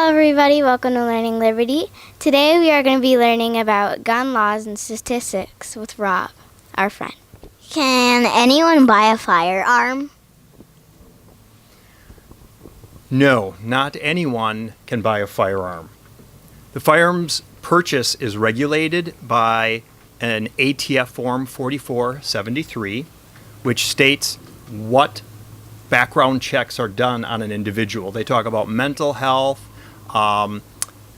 Hello everybody, welcome to Learning Liberty. Today we are going to be learning about gun laws and statistics with Rob, our friend. Can anyone buy a firearm? No, not anyone can buy a firearm. The firearms purchase is regulated by an ATF Form 4473, which states what background checks are done on an individual. They talk about mental health.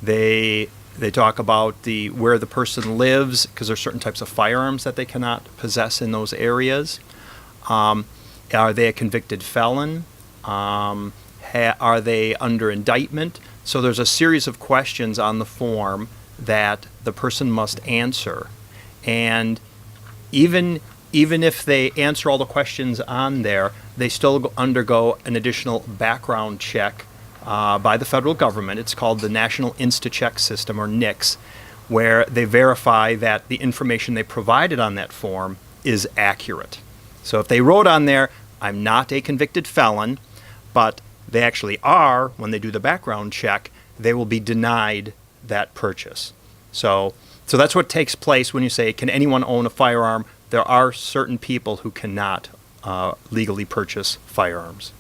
They talk about where the person lives, because there are certain types of firearms that they cannot possess in those areas. Are they a convicted felon? Are they under indictment? So there's a series of questions on the form that the person must answer. And even if they answer all the questions on there, they still undergo an additional background check by the federal government. It's called the National Insta-Check System, or NICS, where they verify that the information they provided on that form is accurate. So if they wrote on there, "I'm not a convicted felon," but they actually are, when they do the background check, they will be denied that purchase. So that's what takes place when you say, can anyone own a firearm? There are certain people who cannot legally purchase firearms.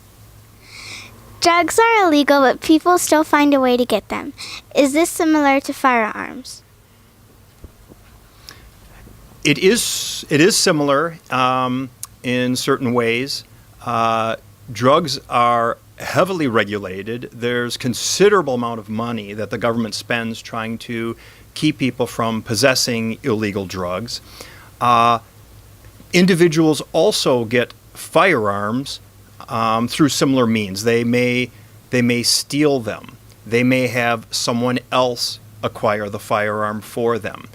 Drugs are illegal, but people still find a way to get them. Is this similar to firearms? It is similar in certain ways. Drugs are heavily regulated. There's considerable amount of money that the government spends trying to keep people from possessing illegal drugs. Individuals also get firearms through similar means. They may steal them. They may have someone else acquire the firearm for them.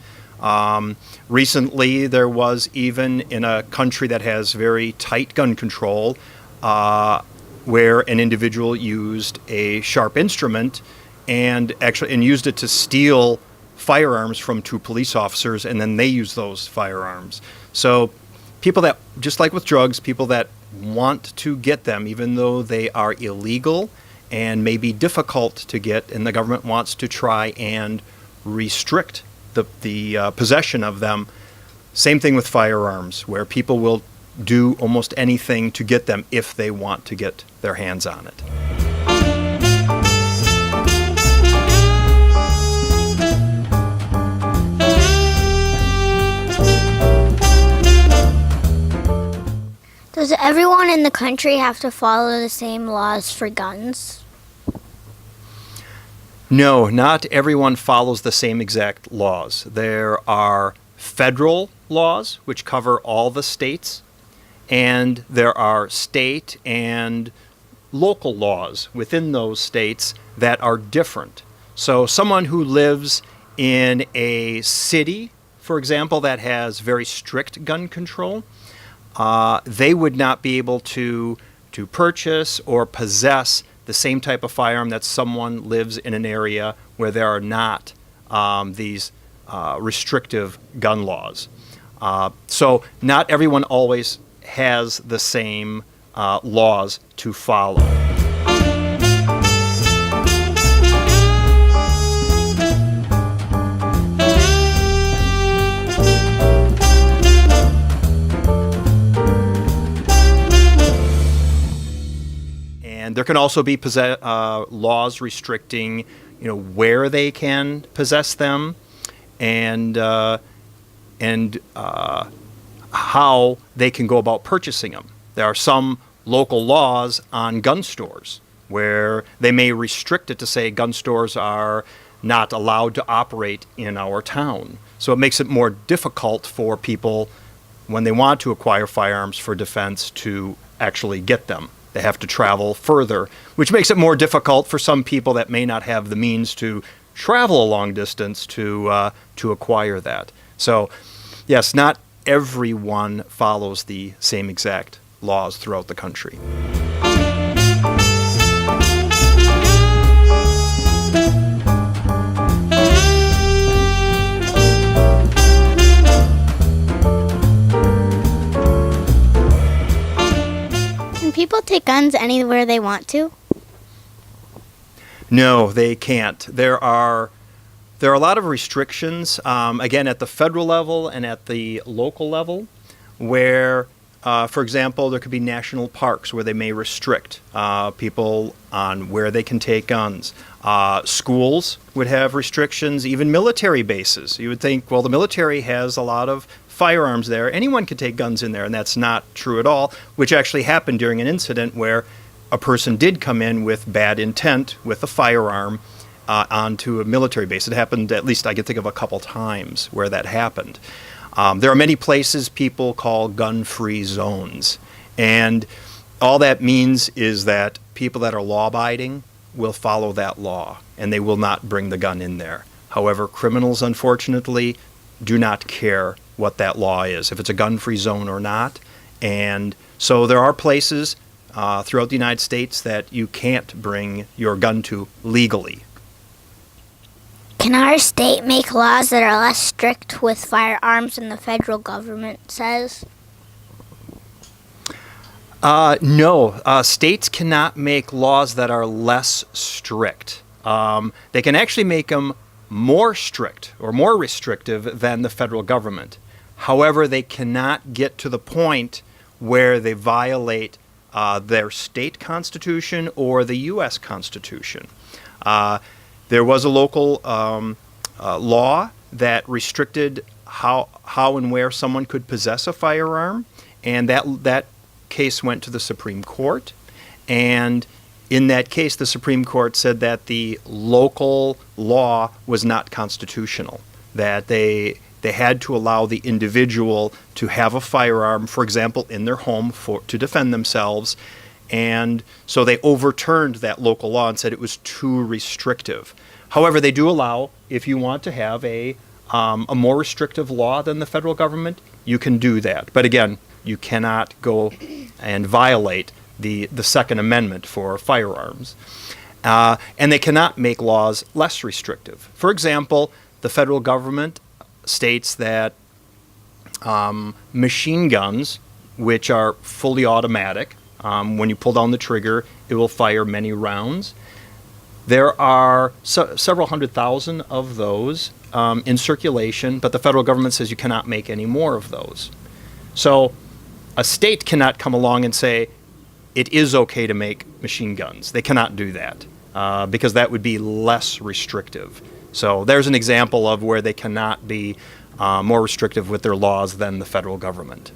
Recently, there was, even in a country that has very tight gun control, where an individual used a sharp instrument and used it to steal firearms from two police officers, and then they used those firearms. So people that, just like with drugs, people that want to get them, even though they are illegal and may be difficult to get, and the government wants to try and restrict the possession of them. Same thing with firearms, where people will do almost anything to get them if they want to get their hands on it. Does everyone in the country have to follow the same laws for guns? No, not everyone follows the same exact laws. There are federal laws, which cover all the states, and there are state and local laws within those states that are different. So someone who lives in a city, for example, that has very strict gun control, they would not be able to purchase or possess the same type of firearm that someone lives in an area where there are not these restrictive gun laws. So not everyone always has the same laws to follow. And there can also be laws restricting, where they can possess them, and how they can go about purchasing them. There are some local laws on gun stores where they may restrict it to say gun stores are not allowed to operate in our town. So it makes it more difficult for people, when they want to acquire firearms for defense, to actually get them. They have to travel further, which makes it more difficult for some people that may not have the means to travel a long distance to acquire that. So, yes, not everyone follows the same exact laws throughout the country. Can people take guns anywhere they want to? No, they can't. There are a lot of restrictions, again, at the federal level and at the local level, where, for example, there could be national parks where they may restrict people on where they can take guns. Schools would have restrictions, even military bases. You would think, well, the military has a lot of firearms there. Anyone could take guns in there, and that's not true at all, which actually happened during an incident where a person did come in with bad intent with a firearm onto a military base. It happened, at least I can think of a couple times where that happened. There are many places people call gun-free zones, and all that means is that people that are law-abiding will follow that law, and they will not bring the gun in there. However, criminals, unfortunately, do not care what that law is, if it's a gun-free zone or not. And so there are places throughout the United States that you can't bring your gun to legally. Can our state make laws that are less strict with firearms than the federal government says? No, states cannot make laws that are less strict. They can actually make them more strict or more restrictive than the federal government. However, they cannot get to the point where they violate their state constitution or the U.S. Constitution. There was a local law that restricted how and where someone could possess a firearm, and that case went to the Supreme Court. And in that case, the Supreme Court said that the local law was not constitutional, that they had to allow the individual to have a firearm, for example, in their home to defend themselves. And so they overturned that local law and said it was too restrictive. However, they do allow, if you want to have a more restrictive law than the federal government, you can do that. But again, you cannot go and violate the Second Amendment for firearms. And they cannot make laws less restrictive. For example, the federal government states that machine guns, which are fully automatic, when you pull down the trigger, it will fire many rounds. There are several 100,000 of those in circulation, but the federal government says you cannot make any more of those. So a state cannot come along and say it is okay to make machine guns. They cannot do that because that would be less restrictive. So there's an example of where they cannot be more restrictive with their laws than the federal government.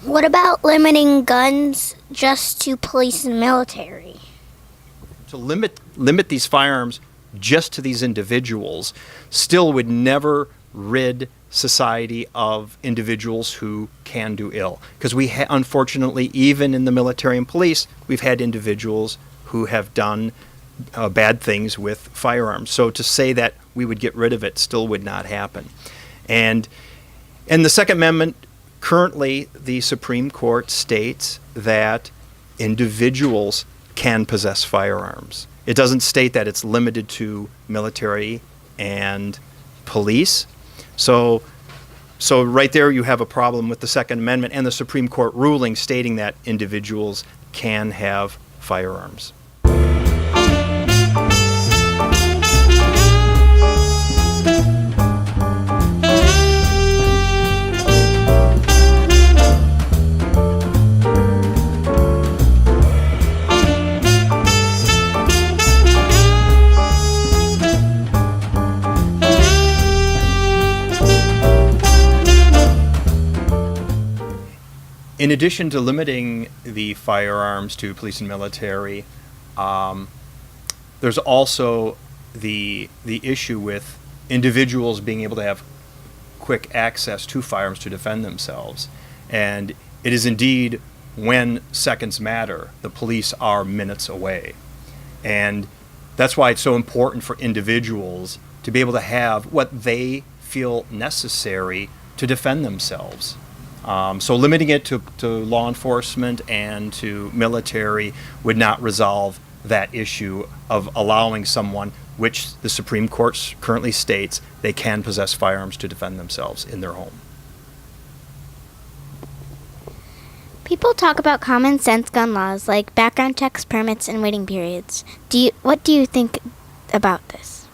What about limiting guns just to police and military? To limit these firearms just to these individuals still would never rid society of individuals who can do ill. Because unfortunately, even in the military and police, we've had individuals who have done bad things with firearms. So to say that we would get rid of it still would not happen. And the Second Amendment, currently the Supreme Court states that individuals can possess firearms. It doesn't state that it's limited to military and police. So right there you have a problem with the Second Amendment and the Supreme Court ruling stating that individuals can have firearms. In addition to limiting the firearms to police and military, there's also the issue with individuals being able to have quick access to firearms to defend themselves. And it is indeed when seconds matter, the police are minutes away. And that's why it's so important for individuals to be able to have what they feel necessary to defend themselves. So limiting it to law enforcement and to military would not resolve that issue of allowing someone, which the Supreme Court currently states, they can possess firearms to defend themselves in their home. People talk about common sense gun laws like background checks, permits, and waiting periods. What do you think about this?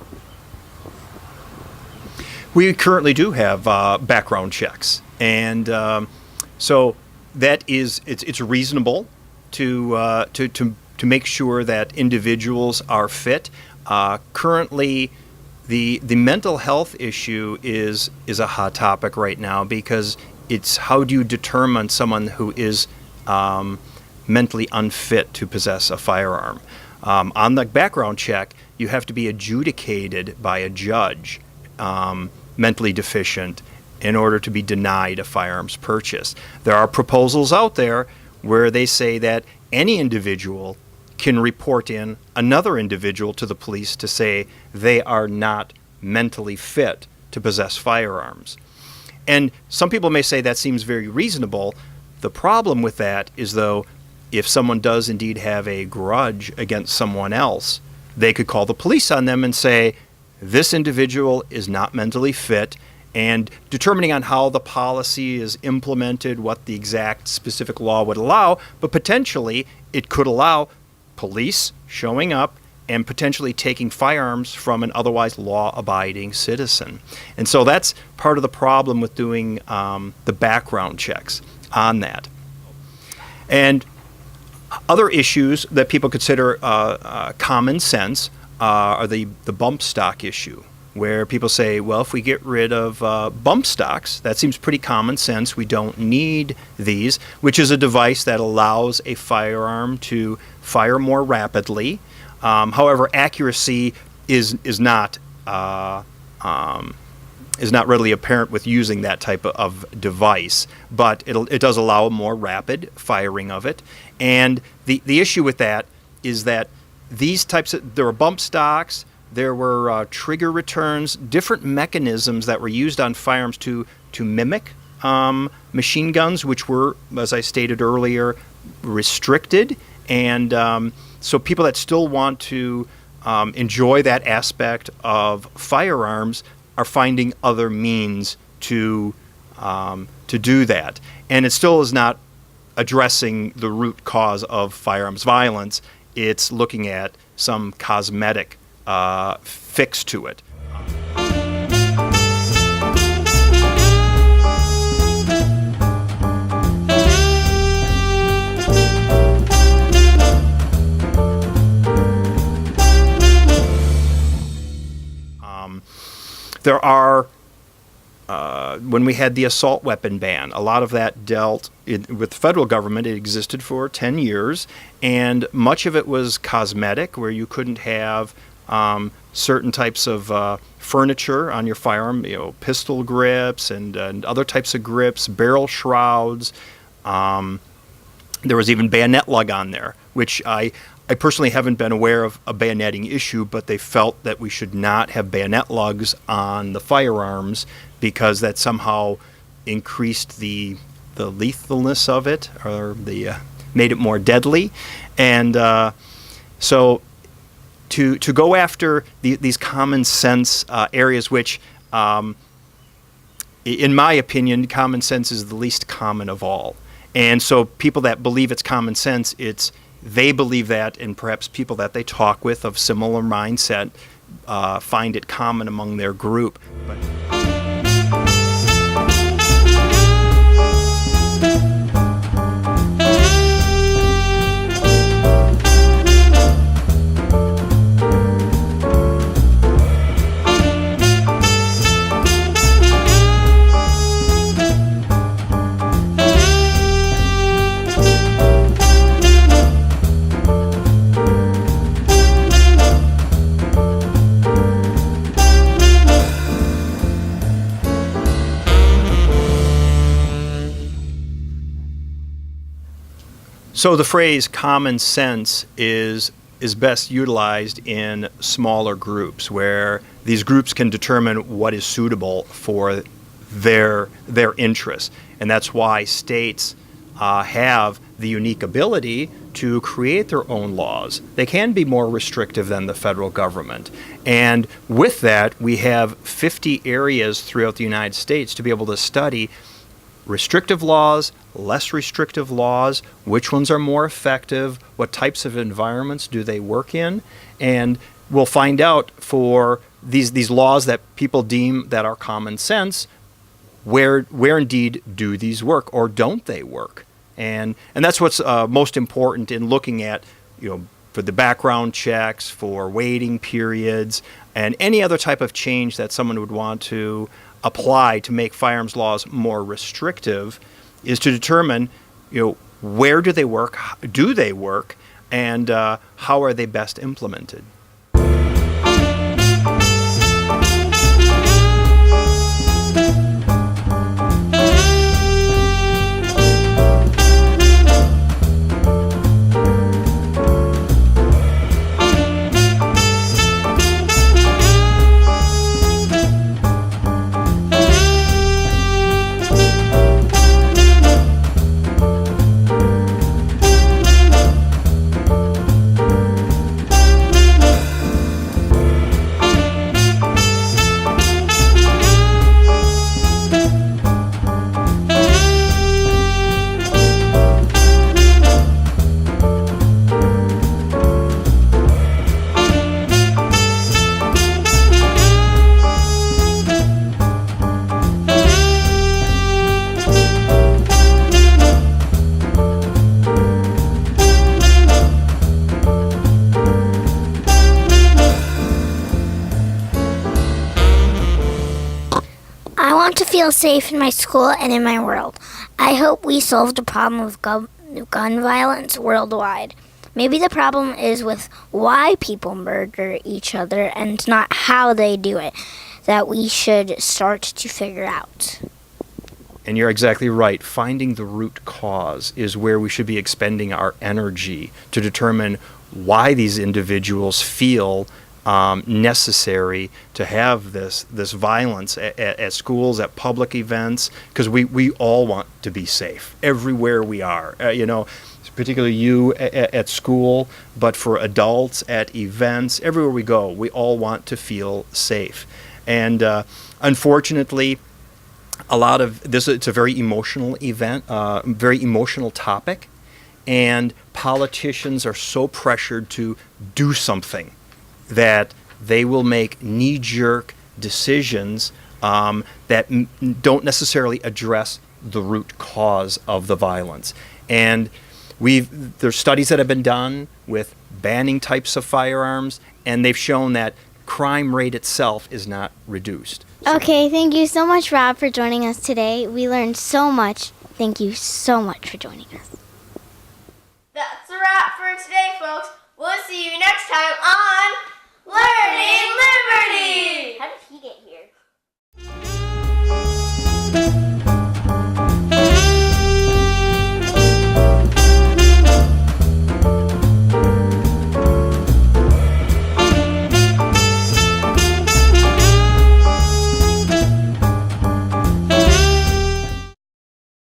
We currently do have background checks, and so that is it's reasonable to make sure that individuals are fit. Currently, the mental health issue is a hot topic right now, because it's how do you determine someone who is mentally unfit to possess a firearm. On the background check, you have to be adjudicated by a judge, mentally deficient, in order to be denied a firearms purchase. There are proposals out there where they say that any individual can report in another individual to the police to say they are not mentally fit to possess firearms. And some people may say that seems very reasonable. The problem with that is, though, if someone does indeed have a grudge against someone else, they could call the police on them and say, this individual is not mentally fit, and determining on how the policy is implemented, what the exact specific law would allow, but potentially it could allow police showing up and potentially taking firearms from an otherwise law-abiding citizen. And so that's part of the problem with doing the background checks on that. And other issues that people consider common sense are the bump stock issue, where people say, well, if we get rid of bump stocks, that seems pretty common sense. We don't need these, which is a device that allows a firearm to fire more rapidly. However, accuracy is not readily apparent with using that type of device, but it does allow a more rapid firing of it. And the issue with that is that these types of, there were bump stocks, there were trigger returns, different mechanisms that were used on firearms to mimic machine guns, which were, as I stated earlier, restricted. And so people that still want to enjoy that aspect of firearms are finding other means to do that. And it still is not addressing the root cause of firearms violence. It's looking at some cosmetic fix to it. There are, when we had the assault weapon ban, a lot of that dealt with the federal government. It existed for 10 years, and much of it was cosmetic, where you couldn't have certain types of furniture on your firearm, pistol grips and other types of grips, barrel shrouds. There was even bayonet lug on there, which I personally haven't been aware of a bayoneting issue, but they felt that we should not have bayonet lugs on the firearms because that somehow increased the lethalness of it, or made it more deadly. And so to go after these common sense areas, which in my opinion, common sense is the least common of all. And so people that believe it's common sense, they believe that, and perhaps people that they talk with of similar mindset find it common among their group. But so the phrase common sense is best utilized in smaller groups, where these groups can determine what is suitable for their interests. And that's why states have the unique ability to create their own laws. They can be more restrictive than the federal government. And with that, we have 50 areas throughout the United States to be able to study restrictive laws, less restrictive laws, which ones are more effective, what types of environments do they work in, and we'll find out for these laws that people deem that are common sense, where indeed do these work or don't they work? And that's what's most important in looking at, for the background checks, for waiting periods, and any other type of change that someone would want to apply to make firearms laws more restrictive, is to determine, where do they work, and how are they best implemented. I want to feel safe in my school and in my world. I hope we solve the problem with gun violence worldwide. Maybe the problem is with why people murder each other and not how they do it, that we should start to figure out. And you're exactly right. Finding the root cause is where we should be expending our energy to determine why these individuals feel necessary to have this violence at schools, at public events, because we all want to be safe everywhere we are. Particularly you at school, but for adults at events, everywhere we go, we all want to feel safe. And unfortunately, a lot of this, it's a very emotional event, very emotional topic, and politicians are so pressured to do something that they will make knee-jerk decisions that don't necessarily address the root cause of the violence. And there's studies that have been done with banning types of firearms, and they've shown that crime rate itself is not reduced. Okay, thank you so much, Rob, for joining us today. We learned so much. Thank you so much for joining us. That's a wrap for today, folks. We'll see you next